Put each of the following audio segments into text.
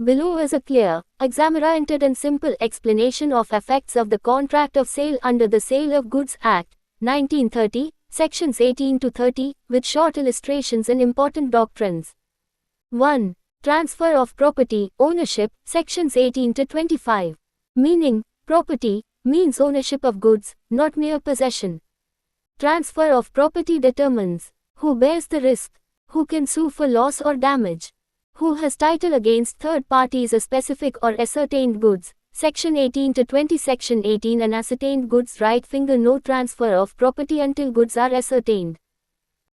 Below is a clear, exam-oriented and simple explanation of effects of the contract of sale under the Sale of Goods Act, 1930, sections 18 to 30, with short illustrations and important doctrines. 1. Transfer of property, ownership, sections 18 to 25. Meaning, property means ownership of goods, not mere possession. Transfer of property determines who bears the risk, who can sue for loss or damage, who has title against third parties a specific or ascertained goods. Section 18 to 20. Section 18. Unascertained goods. Right finger. No transfer of property until goods are ascertained.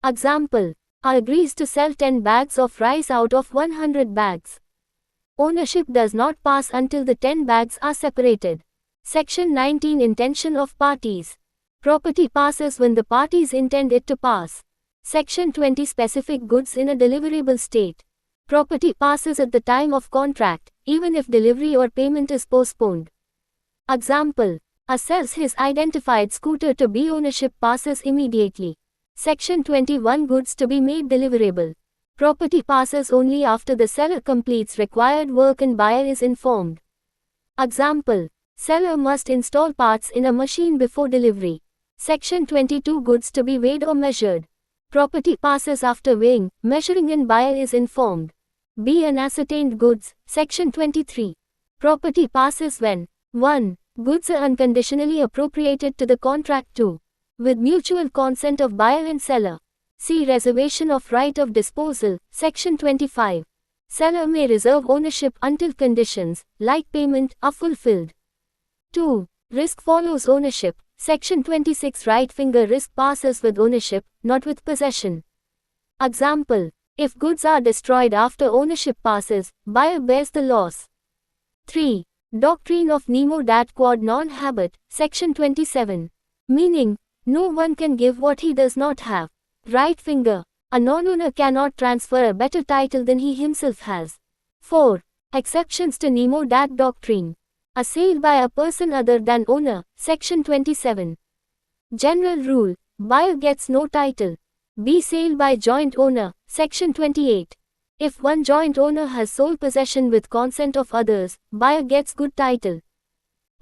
Example. A agrees to sell 10 bags of rice out of 100 bags. Ownership does not pass until the 10 bags are separated. Section 19. Intention of parties. Property passes when the parties intend it to pass. Section 20. Specific goods in a deliverable state. Property passes at the time of contract, even if delivery or payment is postponed. Example. A sells his identified scooter to B. Ownership passes immediately. Section 21. Goods to be made deliverable. Property passes only after the seller completes required work and buyer is informed. Example. Seller must install parts in a machine before delivery. Section 22. Goods to be weighed or measured. Property passes after weighing, measuring and buyer is informed. B. Unascertained goods. Section 23. Property passes when 1. Goods are unconditionally appropriated to the contract. 2. With mutual consent of buyer and seller. See Reservation of right of disposal, Section 25. Seller may reserve ownership until conditions, like payment, are fulfilled. 2. Risk follows ownership. Section 26. Right finger. Risk passes with ownership, not with possession. Example. If goods are destroyed after ownership passes, buyer bears the loss. 3. Doctrine of nemo dat quod non habet, Section 27. Meaning, no one can give what he does not have. Right finger. A non-owner cannot transfer a better title than he himself has. 4. Exceptions to nemo dat doctrine. A sale by a person other than owner, Section 27. General rule. Buyer gets no title. B. Sale by joint owner, Section 28. If one joint owner has sole possession with consent of others, buyer gets good title.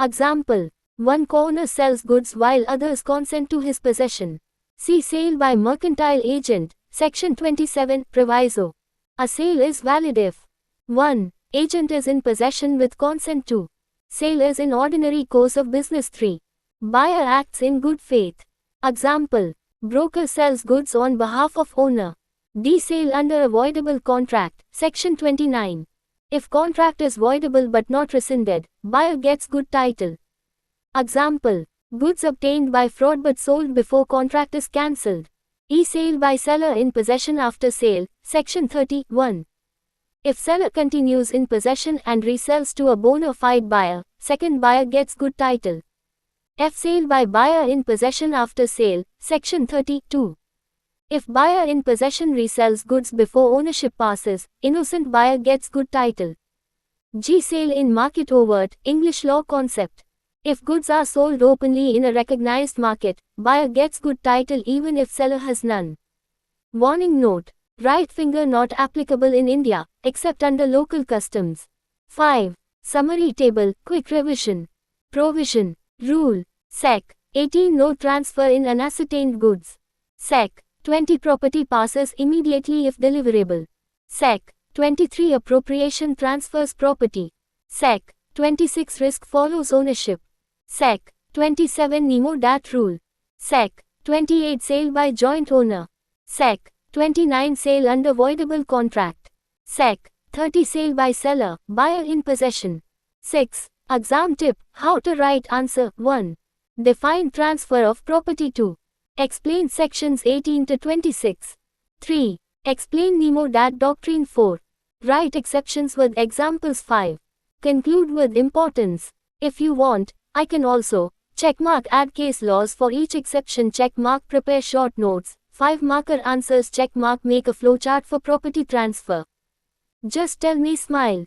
Example. One co-owner sells goods while others consent to his possession. See Sale by mercantile agent, Section 27, Proviso. A sale is valid if 1. Agent is in possession with consent. 2. Sale is in ordinary course of business. 3. Buyer acts in good faith. Example. Broker sells goods on behalf of owner. D. Sale under a voidable contract, Section 29. If contract is voidable but not rescinded, buyer gets good title. Example. Goods obtained by fraud but sold before contract is cancelled. E. Sale by seller in possession after sale, Section 31. If seller continues in possession and resells to a bona fide buyer, second buyer gets good title. F. Sale by buyer in possession after sale, Section 32. If buyer in possession resells goods before ownership passes, innocent buyer gets good title. G. Sale in market overt, English law concept. If goods are sold openly in a recognized market, buyer gets good title even if seller has none. Warning note. Right finger not applicable in India, except under local customs. 5. Summary table, quick revision. Provision. Rule. Sec. 18. No transfer in unascertained goods. Sec. 20. Property passes immediately if deliverable. Sec. 23. Appropriation transfers property. Sec. 26. Risk follows ownership. Sec. 27. Nemo dat rule. Sec. 28. Sale by joint owner. Sec. 29. Sale under voidable contract. Sec. 30. Sale by seller, buyer in possession. 6. Exam tip, how to write answer. 1. Define transfer of property. 2. Explain sections 18 to 26. 3. Explain nemo dat doctrine. 4. Write exceptions with examples. 5. Conclude with importance. If you want, I can also checkmark add case laws for each exception. Checkmark prepare short notes. 5 marker answers. Checkmark make a flowchart for property transfer. Just tell me. Smile.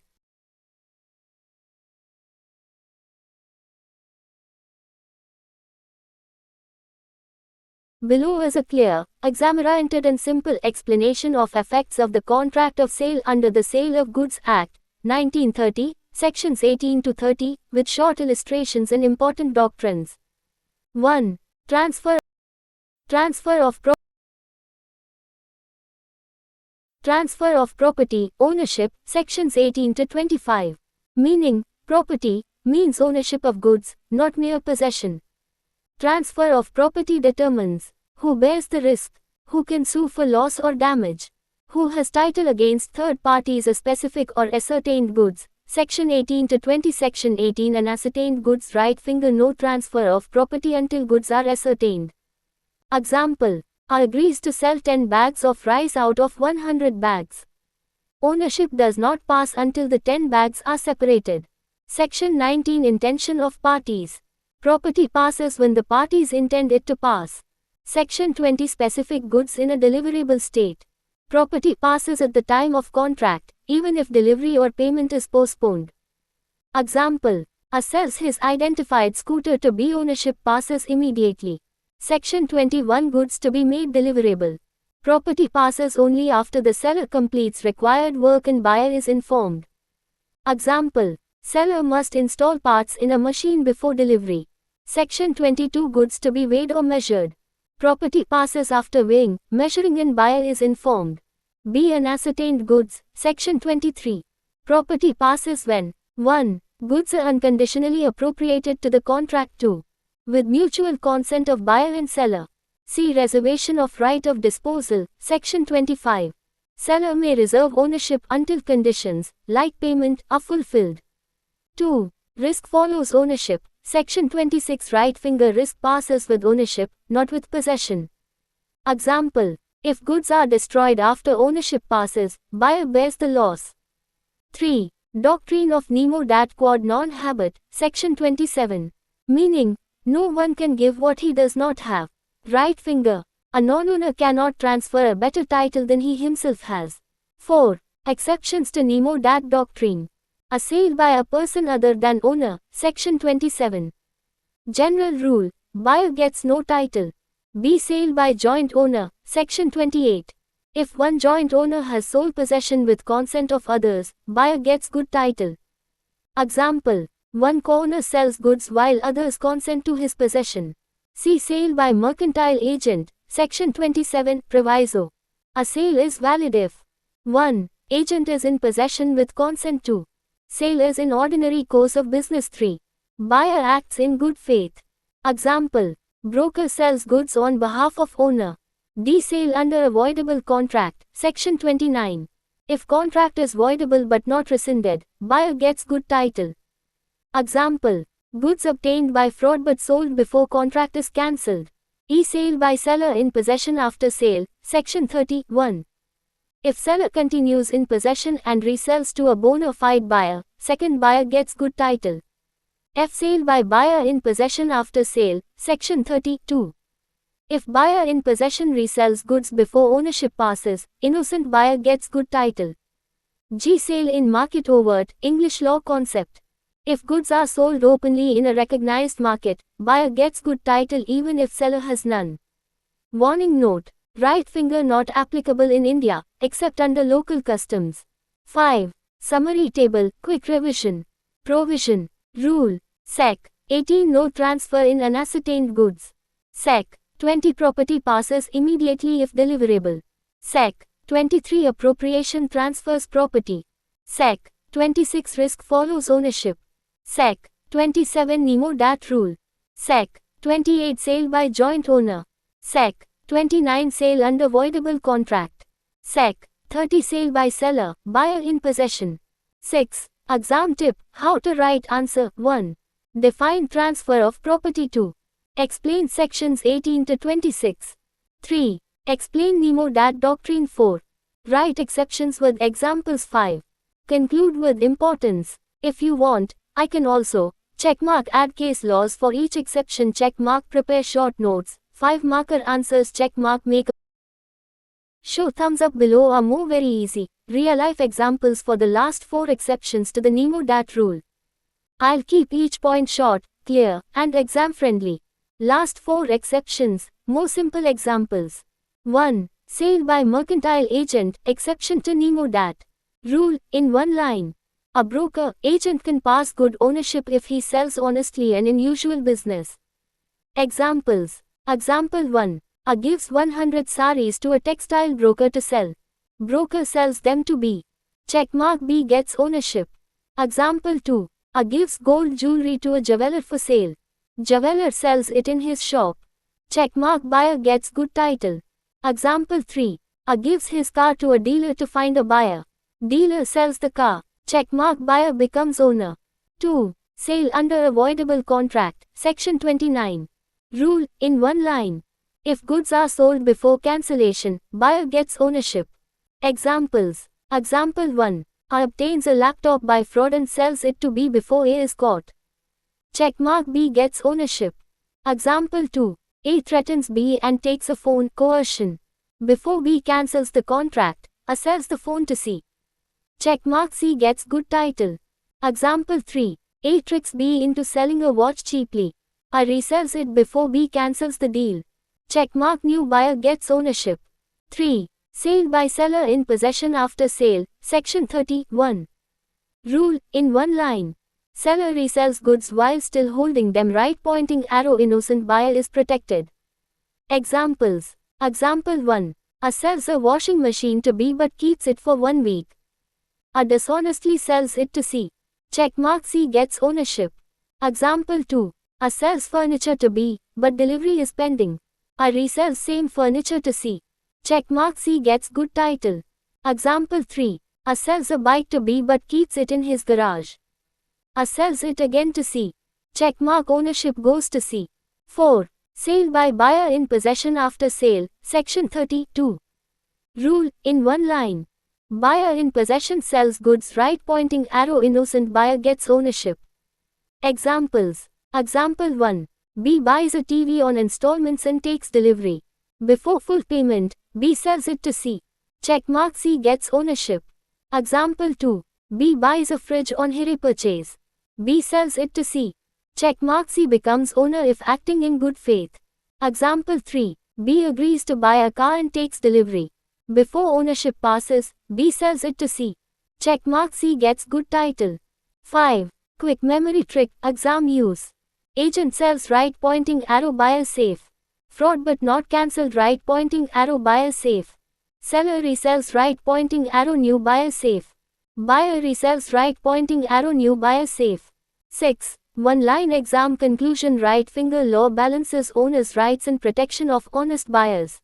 Below is a clear, exam-oriented and simple explanation of effects of the contract of sale under the Sale of Goods Act, 1930, sections 18 to 30, with short illustrations and important doctrines. 1. Transfer of property, ownership, sections 18 to 25. Meaning, property means ownership of goods, not mere possession. Transfer of property determines who bears the risk, who can sue for loss or damage, who has title against third parties a specific or ascertained goods. Section 18 to 20. Section 18. Unascertained goods. Right finger. No transfer of property until goods are ascertained. Example. A agrees to sell 10 bags of rice out of 100 bags. Ownership does not pass until the 10 bags are separated. Section 19. Intention of parties. Property passes when the parties intend it to pass. Section 20. Specific goods in a deliverable state. Property passes at the time of contract, even if delivery or payment is postponed. Example. A sells his identified scooter to B. Ownership passes immediately. Section 21. Goods to be made deliverable. Property passes only after the seller completes required work and buyer is informed. Example. Seller must install parts in a machine before delivery. Section 22. Goods to be weighed or measured. Property passes after weighing, measuring and buyer is informed. B. Unascertained goods. Section 23. Property passes when 1. Goods are unconditionally appropriated to the contract. 2. With mutual consent of buyer and seller. See reservation of right of disposal, section 25. Seller may reserve ownership until conditions, like payment, are fulfilled. 2. Risk follows ownership, section 26. Right finger. Risk passes with ownership, not with possession. Example. If goods are destroyed after ownership passes, buyer bears the loss. 3. Doctrine of nemo dat quod non habet, section 27. Meaning, no one can give what he does not have. Right finger. A non-owner cannot transfer a better title than he himself has. 4. Exceptions to nemo dat doctrine. A sale by a person other than owner, section 27. General rule. Buyer gets no title. B. Sale by joint owner, section 28. If one joint owner has sole possession with consent of others, buyer gets good title. Example. One co-owner sells goods while others consent to his possession. See sale by mercantile agent, section 27, proviso. A sale is valid if 1. Agent is in possession with consent. 2. Sale is in ordinary course of business. 3. Buyer acts in good faith. Example. Broker sells goods on behalf of owner. D. Sale under a voidable contract, section 29. If contract is voidable but not rescinded, buyer gets good title. Example. Goods obtained by fraud but sold before contract is cancelled. E. Sale by seller in possession after sale, section 31. If seller continues in possession and resells to a bona fide buyer, second buyer gets good title. F. Sale by buyer in possession after sale, section 32. If buyer in possession resells goods before ownership passes, innocent buyer gets good title. G. Sale in market overt, English law concept. If goods are sold openly in a recognized market, buyer gets good title even if seller has none. Warning note. Right finger not applicable in India, except under local customs. 5. Summary table, quick revision. Provision. Rule. Sec. 18. No transfer in unascertained goods. Sec. 20. Property passes immediately if deliverable. Sec. 23. Appropriation transfers property. Sec. 26. Risk follows ownership. Sec. 27. Nemo dat rule. Sec. 28. Sale by joint owner. Sec. 29. Sale under voidable contract. Sec. 30. Sale by seller, buyer in possession. 6. Exam tip, how to write answer. 1. Define transfer of property. 2. Explain sections 18 to 26. 3. Explain nemo dat doctrine. 4. Write exceptions with examples. 5. Conclude with importance. If you want, I can also checkmark add case laws for each exception. Checkmark prepare short notes. 5 marker answers. Checkmark make show thumbs up below are more very easy, real life examples for the last 4 exceptions to the nemo dat rule. I'll keep each point short, clear, and exam friendly. Last 4 exceptions, more simple examples. 1. Sale by mercantile agent, exception to nemo dat rule, in one line. A broker, agent can pass good ownership if he sells honestly and in usual business. Examples. Example 1. A gives 100 saris to a textile broker to sell. Broker sells them to B. Checkmark B gets ownership. Example 2. A gives gold jewelry to a jeweler for sale. Jeweler sells it in his shop. Checkmark buyer gets good title. Example 3. A gives his car to a dealer to find a buyer. Dealer sells the car. Checkmark buyer becomes owner. 2. Sale under avoidable contract. Section 29. Rule, in one line. If goods are sold before cancellation, buyer gets ownership. Examples. Example 1. A obtains a laptop by fraud and sells it to B before A is caught. Checkmark B gets ownership. Example 2. A threatens B and takes a phone, coercion. Before B cancels the contract, A sells the phone to C. Checkmark C gets good title. Example 3. A tricks B into selling a watch cheaply. A resells it before B cancels the deal. Checkmark new buyer gets ownership. 3. Sale by seller in possession after sale. Section 31. Rule, in one line. Seller resells goods while still holding them. Right pointing arrow. Innocent buyer is protected. Examples. Example 1. A sells a washing machine to B but keeps it for 1 week. A dishonestly sells it to C. Checkmark C gets ownership. Example 2. A sells furniture to B, but delivery is pending. A resells same furniture to C. Checkmark C gets good title. Example 3. A sells a bike to B but keeps it in his garage. A sells it again to C. Checkmark ownership goes to C. 4. Sale by buyer in possession after sale. Section 32. Rule, in one line. Buyer in possession sells goods. Right pointing arrow. Innocent buyer gets ownership. Examples. Example 1. B buys a TV on installments and takes delivery. Before full payment, B sells it to C. Checkmark C gets ownership. Example 2. B buys a fridge on hire purchase. B sells it to C. Checkmark C becomes owner if acting in good faith. Example 3. B agrees to buy a car and takes delivery. Before ownership passes, B sells it to C. Checkmark C gets good title. 5. Quick memory trick, exam use. Agent sells right pointing arrow. Buyer safe. Fraud but not cancelled. Right pointing arrow. Buyer safe. Seller resells right pointing arrow. New buyer safe. Buyer resells right pointing arrow. New buyer safe. 6. One line exam conclusion. Right finger law balances owner's rights and protection of honest buyers.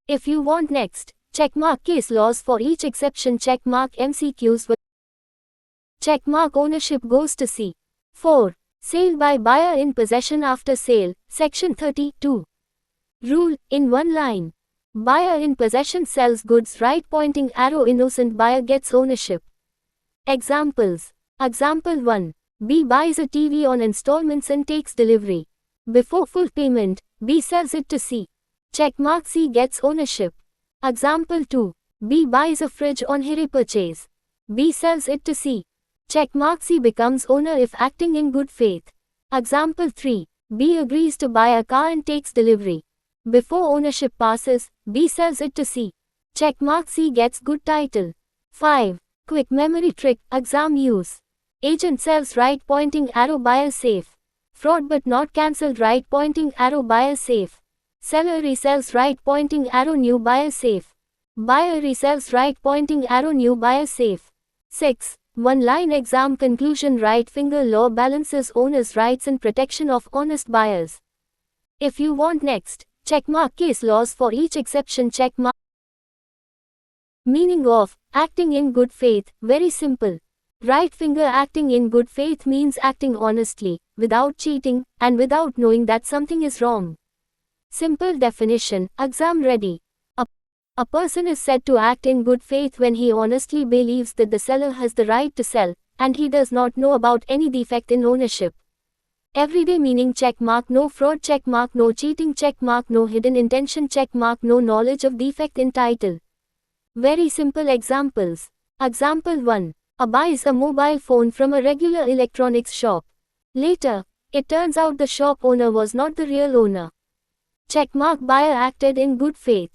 If you want next, checkmark case laws for each exception. Checkmark MCQs. Checkmark ownership goes to C. 4. Sale by buyer in possession after sale. Section 32. Rule, in one line. Buyer in possession sells goods. Right pointing arrow. Innocent buyer gets ownership. Examples. Example 1. B buys a TV on installments and takes delivery. Before full payment, B sells it to C. Checkmark C gets ownership. Example 2. B buys a fridge on hire purchase. B sells it to C. Checkmark C becomes owner if acting in good faith. Example 3. B agrees to buy a car and takes delivery. Before ownership passes, B sells it to C. Checkmark C gets good title. 5. Quick memory trick, exam use. Agent sells right pointing arrow. Buyer safe. Fraud but not cancelled. Right pointing arrow. Buyer safe. Seller resells right pointing arrow. New buyer safe. Buyer resells right pointing arrow. New buyer safe. 6. One line exam conclusion. Right finger law balances owner's rights and protection of honest buyers. If you want next, checkmark case laws for each exception. Checkmark. Meaning of acting in good faith. Very simple. Right finger acting in good faith means acting honestly, without cheating, and without knowing that something is wrong. Simple definition, exam ready. A person is said to act in good faith when he honestly believes that the seller has the right to sell, and he does not know about any defect in ownership. Everyday meaning. Checkmark no fraud. Checkmark no cheating. Checkmark no hidden intention. Checkmark no knowledge of defect in title. Very simple examples. Example 1. A buys a mobile phone from a regular electronics shop. Later, it turns out the shop owner was not the real owner. Checkmark buyer acted in good faith.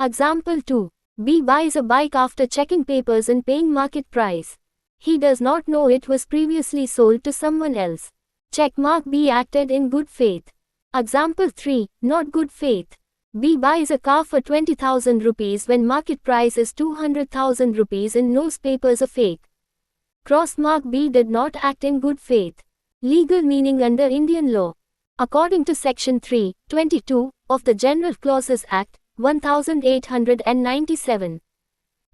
Example 2. B buys a bike after checking papers and paying market price. He does not know it was previously sold to someone else. Checkmark B. Acted in good faith. Example 3. Not good faith. B buys a car for 20,000 rupees when market price is 200,000 rupees and knows papers are fake. Crossmark B did not act in good faith. Legal meaning under Indian law. According to Section 3(22) of the General Clauses Act, 1897,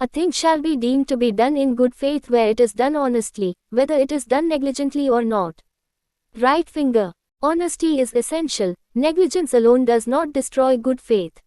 a thing shall be deemed to be done in good faith where it is done honestly, whether it is done negligently or not. Right finger. Honesty is essential. Negligence alone does not destroy good faith.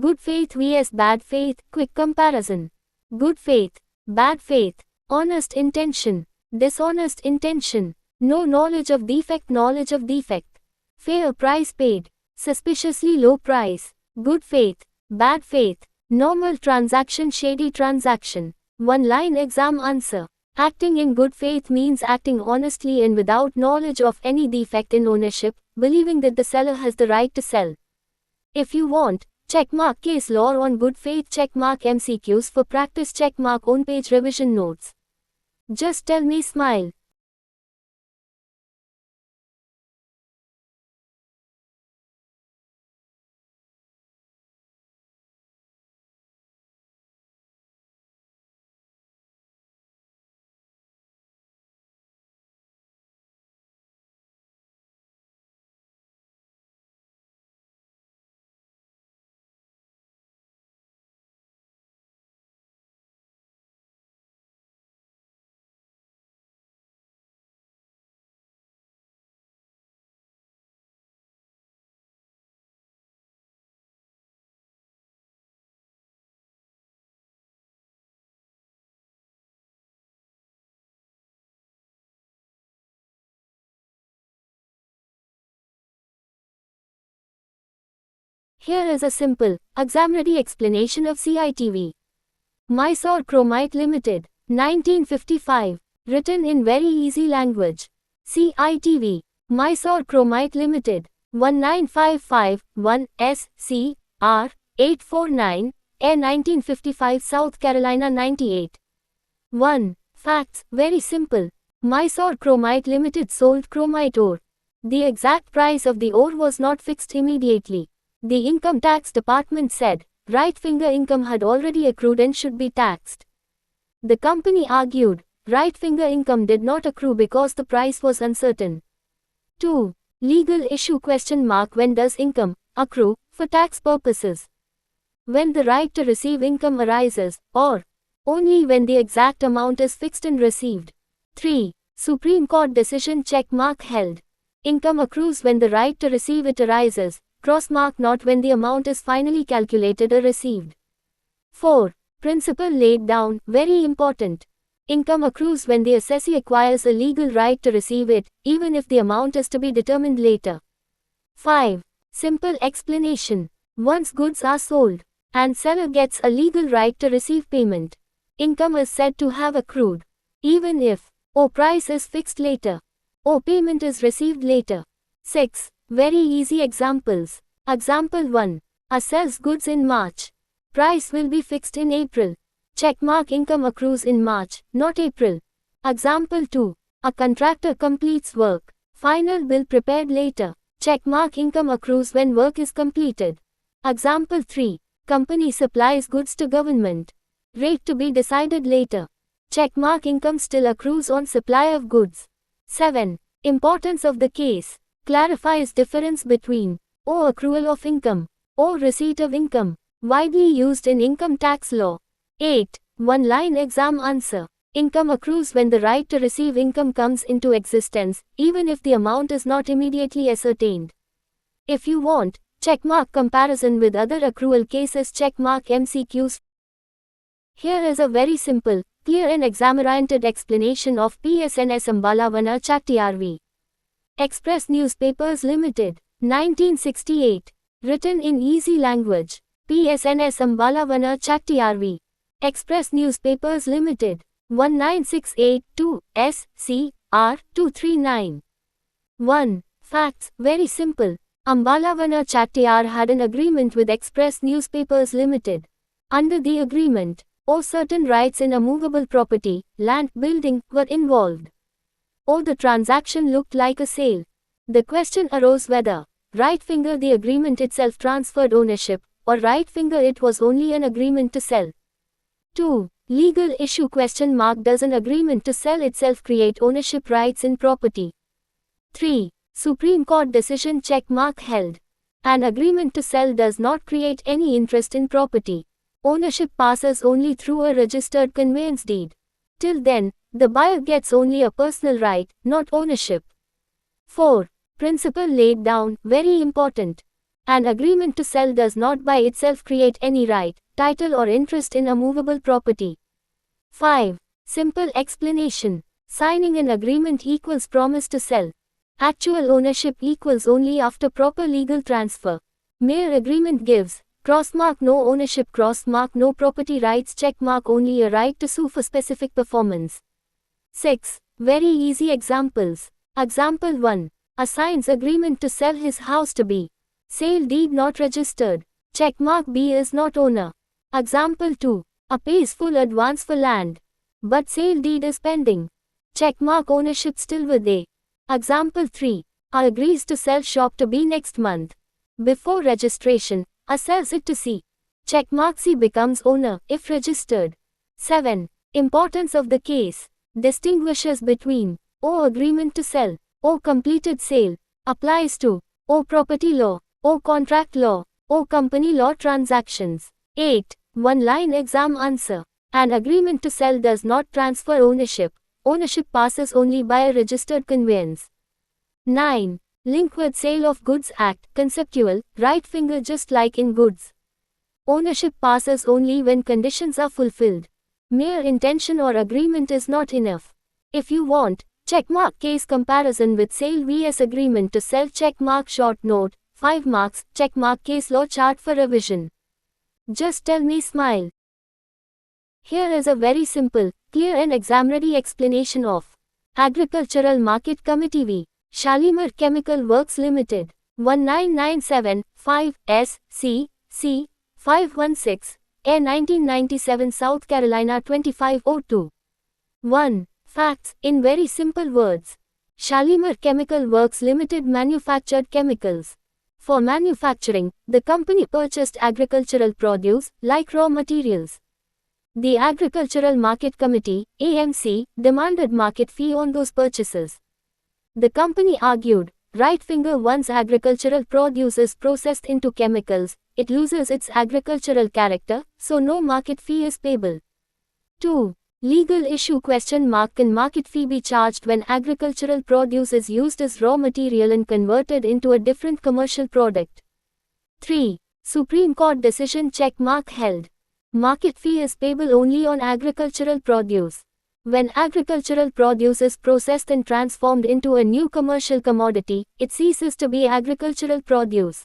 Good faith vs bad faith. Quick comparison. Good faith. Bad faith. Honest intention. Dishonest intention. No knowledge of defect. Knowledge of defect. Fair price paid. Suspiciously low price. Good faith. Bad faith. Normal transaction. Shady transaction. One-line exam answer. Acting in good faith means acting honestly and without knowledge of any defect in ownership, believing that the seller has the right to sell. If you want, checkmark case law on good faith, checkmark MCQs for practice, checkmark on page revision notes. Just tell me, smile. Here is a simple, exam-ready explanation of CITV. Mysore Chromite Limited, 1955. Written in very easy language. CITV. Mysore Chromite Limited, 19551 SCR 849 A 1955 South Carolina 98. 1. Facts. Very simple. Mysore Chromite Limited sold chromite ore. The exact price of the ore was not fixed immediately. The income tax department said, right finger income had already accrued and should be taxed. The company argued, right finger income did not accrue because the price was uncertain. 2. Legal issue ? When does income accrue for tax purposes? When the right to receive income arises, or only when the exact amount is fixed and received. 3. Supreme Court decision checkmark held. Income accrues when the right to receive it arises. Crossmark not when the amount is finally calculated or received. 4. Principle laid down, very important. Income accrues when the assessee acquires a legal right to receive it, even if the amount is to be determined later. 5. Simple explanation. Once goods are sold, and seller gets a legal right to receive payment, income is said to have accrued, even if O price is fixed later, O payment is received later. 6. Very easy examples. Example 1. A sells goods in March. Price will be fixed in April. Checkmark income accrues in March, not April. Example 2. A contractor completes work. Final bill prepared later. Checkmark income accrues when work is completed. Example 3. Company supplies goods to government. Rate to be decided later. Checkmark income still accrues on supply of goods. 7. Importance of the case. Clarifies difference between O accrual of income, O receipt of income, widely used in income tax law. 8. One-line exam answer. Income accrues when the right to receive income comes into existence, even if the amount is not immediately ascertained. If you want, checkmark comparison with other accrual cases, checkmark MCQs. Here is a very simple, clear and exam-oriented explanation of PSNS Ambala Vana Chattiar V. Express Newspapers Limited, 1968. Written in easy language. PSNS Ambala Vana Chattiar V. Express Newspapers Limited, 19682 SCR 239. 1. Facts. Very simple. Ambala Vana Chattiar had an agreement with Express Newspapers Limited. Under the agreement, or certain rights in a movable property, land, building, were involved. Or the transaction looked like a sale. The question arose whether, right finger the agreement itself transferred ownership, or right finger it was only an agreement to sell. 2. Legal issue question mark does an agreement to sell itself create ownership rights in property? 3. Supreme Court decision check mark held. An agreement to sell does not create any interest in property. Ownership passes only through a registered conveyance deed. Till then, the buyer gets only a personal right, not ownership. 4. Principle laid down, very important. An agreement to sell does not by itself create any right, title or interest in a movable property. 5. Simple explanation. Signing an agreement equals promise to sell. Actual ownership equals only after proper legal transfer. Mere agreement gives, crossmark no ownership crossmark no property rights checkmark only a right to sue for specific performance. 6. Very easy examples. Example 1. Assigns agreement to sell his house to B. Sale deed not registered. Checkmark B is not owner. Example 2. A pays full advance for land. But sale deed is pending. Checkmark ownership still with A. Example 3. A agrees to sell shop to B next month. Before registration, A sells it to C. Checkmark C becomes owner, if registered. 7. Importance of the case. Distinguishes between O agreement to sell, O completed sale, applies to O property law, O contract law, O company law transactions. 8. One-line exam answer. An agreement to sell does not transfer ownership. Ownership passes only by a registered conveyance. 9. Link with Sale of Goods Act, conceptual, right finger just like in goods. Ownership passes only when conditions are fulfilled. Mere intention or agreement is not enough. If you want, checkmark case comparison with sale vs agreement to sell checkmark short note, 5 marks, checkmark case law chart for revision. Just tell me smile. Here is a very simple, clear and exam-ready explanation of Agricultural Market Committee v. Shalimar Chemical Works Limited, 1997, 5, S.C. C. 516, A 1997 South Carolina 2502. 1. Facts, in very simple words. Shalimar Chemical Works Limited manufactured chemicals. For manufacturing, the company purchased agricultural produce, like raw materials. The Agricultural Market Committee, AMC, demanded market fee on those purchases. The company argued, right finger once agricultural produce is processed into chemicals, it loses its agricultural character, so no market fee is payable. 2. Legal issue question mark can market fee be charged when agricultural produce is used as raw material and converted into a different commercial product? 3. Supreme Court decision check mark held. Market fee is payable only on agricultural produce. When agricultural produce is processed and transformed into a new commercial commodity, it ceases to be agricultural produce.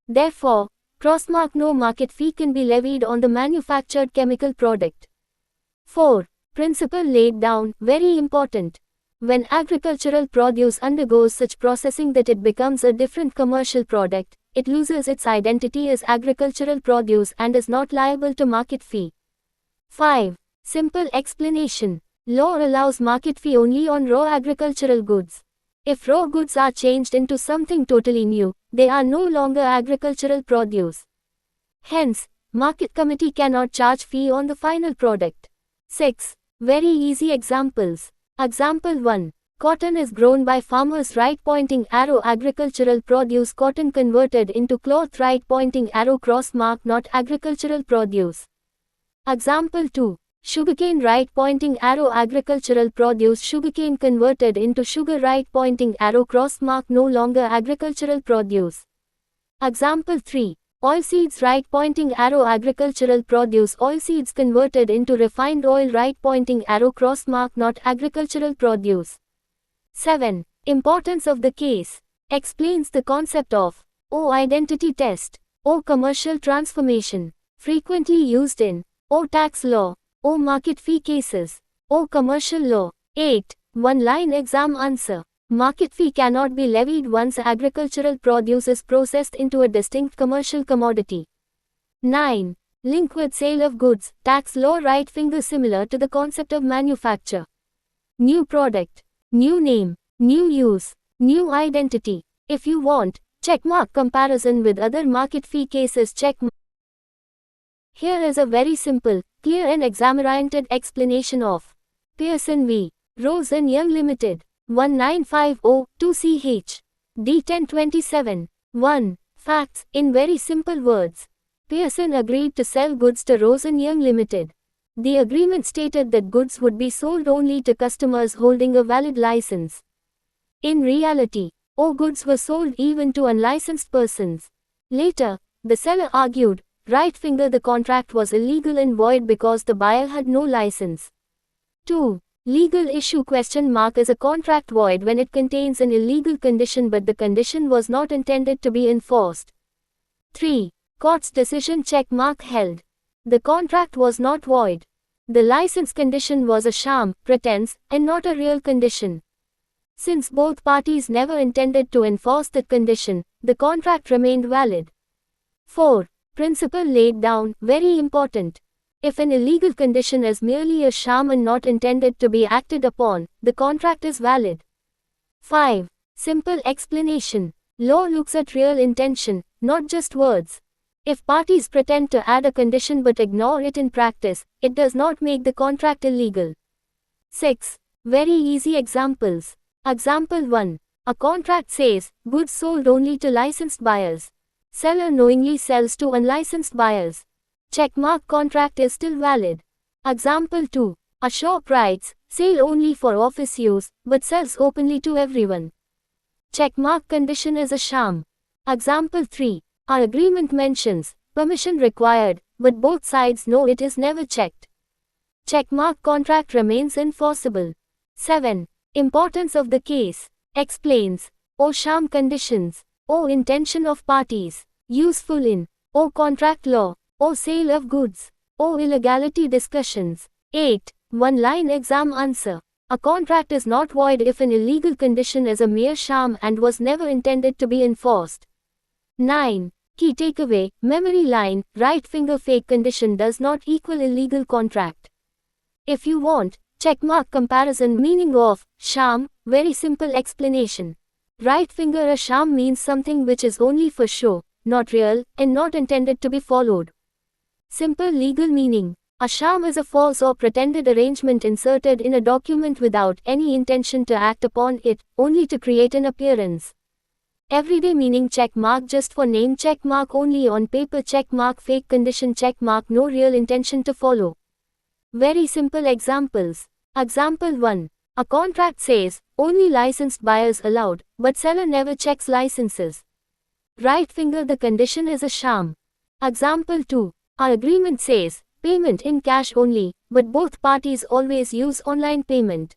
Therefore, crossmark no market fee can be levied on the manufactured chemical product. 4. Principle laid down, very important. When agricultural produce undergoes such processing that it becomes a different commercial product, it loses its identity as agricultural produce and is not liable to market fee. 5. Simple explanation. Law allows market fee only on raw agricultural goods. If raw goods are changed into something totally new, they are no longer agricultural produce. Hence, market committee cannot charge fee on the final product. 6. Very easy examples. Example 1. Cotton is grown by farmers right pointing arrow agricultural produce cotton converted into cloth right pointing arrow cross mark not agricultural produce. Example 2. Sugarcane right pointing arrow agricultural produce sugarcane converted into sugar right pointing arrow cross mark no longer agricultural produce. Example 3. Oilseeds right pointing arrow agricultural produce oilseeds converted into refined oil right pointing arrow cross mark not agricultural produce. 7. Importance of the case. Explains the concept of O identity test, O commercial transformation, frequently used in O tax law, O market fee cases, O commercial law. 8. One-line exam answer. Market fee cannot be levied once agricultural produce is processed into a distinct commercial commodity. 9. Link with sale of goods, tax law right finger similar to the concept of manufacture. New product, new name, new use, new identity. If you want, checkmark comparison with other market fee cases checkmark. Here is a very simple, clear and exam-oriented explanation of Pearson v. Rose and Young Limited, 1950-2ch. D1027. 1. Facts. In very simple words, Pearson agreed to sell goods to Rose and Young Limited. The agreement stated that goods would be sold only to customers holding a valid license. In reality, all goods were sold even to unlicensed persons. Later, the seller argued, right finger, the contract was illegal and void because the buyer had no license. 2. Legal issue question mark is a contract void when it contains an illegal condition but the condition was not intended to be enforced. 3. Court's decision check mark held. The contract was not void. The license condition was a sham, pretense, and not a real condition. Since both parties never intended to enforce that condition, the contract remained valid. 4. Principle laid down, very important. If an illegal condition is merely a sham and not intended to be acted upon, the contract is valid. 5. Simple explanation. Law looks at real intention, not just words. If parties pretend to add a condition but ignore it in practice, it does not make the contract illegal. 6. Very easy examples. Example 1. A contract says, goods sold only to licensed buyers. Seller knowingly sells to unlicensed buyers. Checkmark contract is still valid. Example 2. A shop writes, sale only for office use, but sells openly to everyone. Checkmark condition is a sham. Example 3. Our agreement mentions, permission required, but both sides know it is never checked. Checkmark contract remains enforceable. 7. Importance of the case. Explains. O sham conditions. O intention of parties. Useful in. O contract law. O sale of goods. O illegality discussions. 8. One-line exam answer. A contract is not void if an illegal condition is a mere sham and was never intended to be enforced. 9. Key takeaway, memory line, right finger fake condition does not equal illegal contract. If you want, checkmark comparison meaning of sham, very simple explanation. Right finger, a sham means something which is only for show, not real, and not intended to be followed. Simple legal meaning. A sham is a false or pretended arrangement inserted in a document without any intention to act upon it, only to create an appearance. Everyday meaning check mark just for name check mark only on paper check mark fake condition check mark no real intention to follow. Very simple examples. Example 1. A contract says, only licensed buyers allowed, but seller never checks licenses. Right finger, the condition is a sham. Example 2. Our agreement says, payment in cash only, but both parties always use online payment.